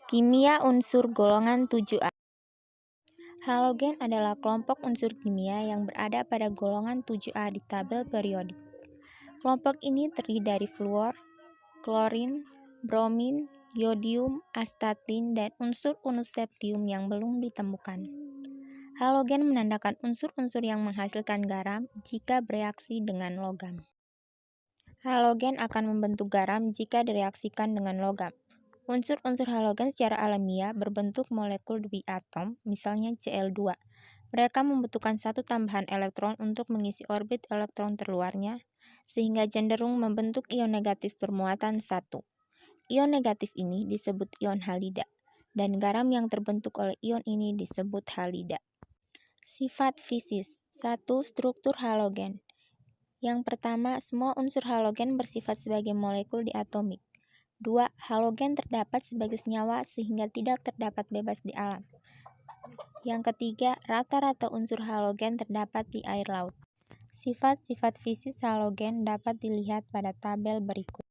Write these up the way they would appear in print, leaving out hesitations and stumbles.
Kimia unsur golongan 7A. Halogen adalah kelompok unsur kimia yang berada pada golongan 7A di tabel periodik. Kelompok ini terdiri dari fluor, klorin, bromin, yodium, astatin, dan unsur-unsur septium yang belum ditemukan. Halogen menandakan unsur-unsur yang menghasilkan garam jika bereaksi dengan logam. Halogen akan membentuk garam jika direaksikan dengan logam. Unsur-unsur halogen secara alamiah berbentuk molekul diatom, misalnya Cl2. Mereka membutuhkan satu tambahan elektron untuk mengisi orbit elektron terluarnya, sehingga cenderung membentuk ion negatif bermuatan 1. Ion negatif ini disebut ion halida, dan garam yang terbentuk oleh ion ini disebut halida. Sifat fisis. 1. Struktur halogen. Yang pertama, semua unsur halogen bersifat sebagai molekul diatomik. 2. Halogen terdapat sebagai senyawa sehingga tidak terdapat bebas di alam. Yang ketiga, rata-rata unsur halogen terdapat di air laut. Sifat-sifat fisis halogen dapat dilihat pada tabel berikut.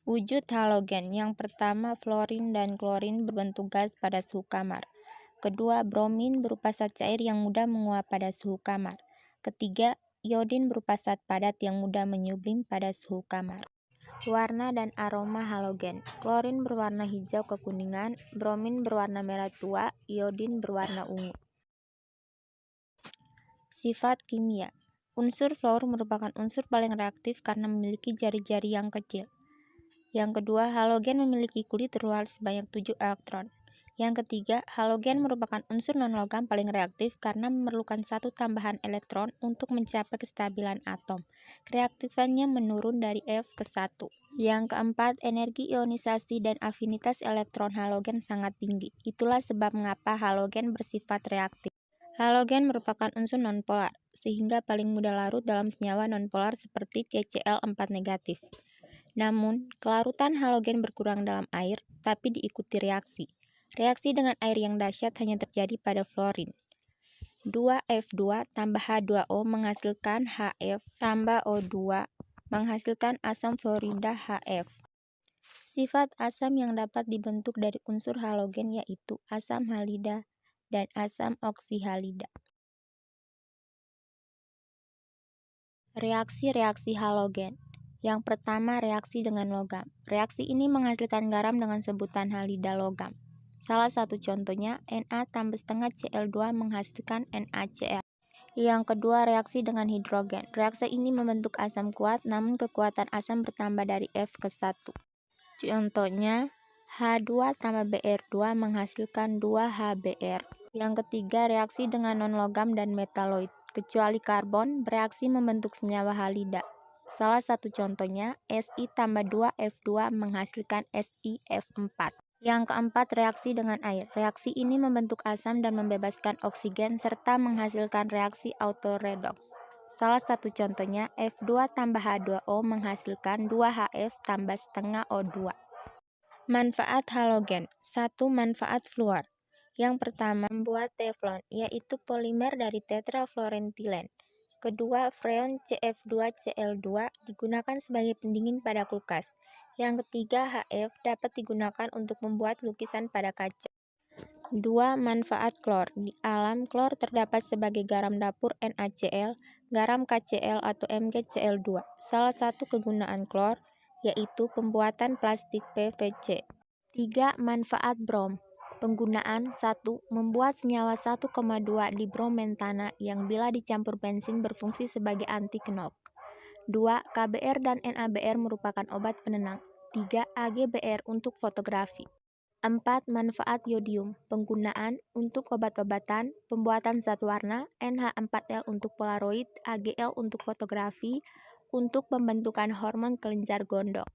Wujud halogen. Yang pertama, fluorin dan klorin berbentuk gas pada suhu kamar. Kedua, bromin berupa zat cair yang mudah menguap pada suhu kamar. Ketiga, iodin berupa zat padat yang mudah menyublim pada suhu kamar. Warna dan aroma halogen. Klorin berwarna hijau kekuningan, bromin berwarna merah tua, iodin berwarna ungu. Sifat kimia. Unsur fluor merupakan unsur paling reaktif karena memiliki jari-jari yang kecil. Yang kedua, halogen memiliki kulit terluar sebanyak 7 elektron. Yang ketiga, halogen merupakan unsur non-logam paling reaktif karena memerlukan satu tambahan elektron untuk mencapai kestabilan atom. Reaktifannya menurun dari F ke 1. Yang keempat, energi ionisasi dan afinitas elektron halogen sangat tinggi. Itulah sebab mengapa halogen bersifat reaktif. Halogen merupakan unsur nonpolar, sehingga paling mudah larut dalam senyawa nonpolar seperti CCl4 negatif. Namun, kelarutan halogen berkurang dalam air, tapi diikuti reaksi. Reaksi dengan air yang dahsyat hanya terjadi pada fluorin. 2F2 tambah H2O menghasilkan HF tambah O2 menghasilkan asam fluorida HF. Sifat asam yang dapat dibentuk dari unsur halogen yaitu asam halida dan asam oksihalida. Reaksi-reaksi halogen. Yang pertama, reaksi dengan logam. Reaksi ini menghasilkan garam dengan sebutan halida logam. Salah satu contohnya, Na tambah setengah Cl2 menghasilkan NaCl. Yang kedua, reaksi dengan hidrogen. Reaksi ini membentuk asam kuat, namun kekuatan asam bertambah dari F ke 1. Contohnya, H2 tambah Br2 menghasilkan 2HBr. Yang ketiga, reaksi dengan non-logam dan metaloid. Kecuali karbon, bereaksi membentuk senyawa halida. Salah satu contohnya, Si tambah 2F2 menghasilkan SiF4. Yang keempat, reaksi dengan air. Reaksi ini membentuk asam dan membebaskan oksigen serta menghasilkan reaksi autoredoks. Salah satu contohnya, F2 tambah H2O menghasilkan 2HF tambah setengah O2. Manfaat halogen. 1. Manfaat fluor. Yang pertama, membuat teflon, yaitu polimer dari tetrafluoretilen. Kedua, freon CF2Cl2 digunakan sebagai pendingin pada kulkas. Yang ketiga, HF dapat digunakan untuk membuat lukisan pada kaca. 2. Manfaat klor. Di alam, klor terdapat sebagai garam dapur NaCl, garam KCl atau MgCl2. Salah satu kegunaan klor yaitu pembuatan plastik PVC. 3. Manfaat brom. Penggunaan 1. Membuat senyawa 1,2 dibromentana yang bila dicampur bensin berfungsi sebagai anti-knock. 2. KBr dan NaBr merupakan obat penenang. 3. AgBr untuk fotografi. 4. Manfaat yodium. Penggunaan untuk obat-obatan, pembuatan zat warna, NH4L untuk polaroid, AgL untuk fotografi, untuk pembentukan hormon kelenjar gondok.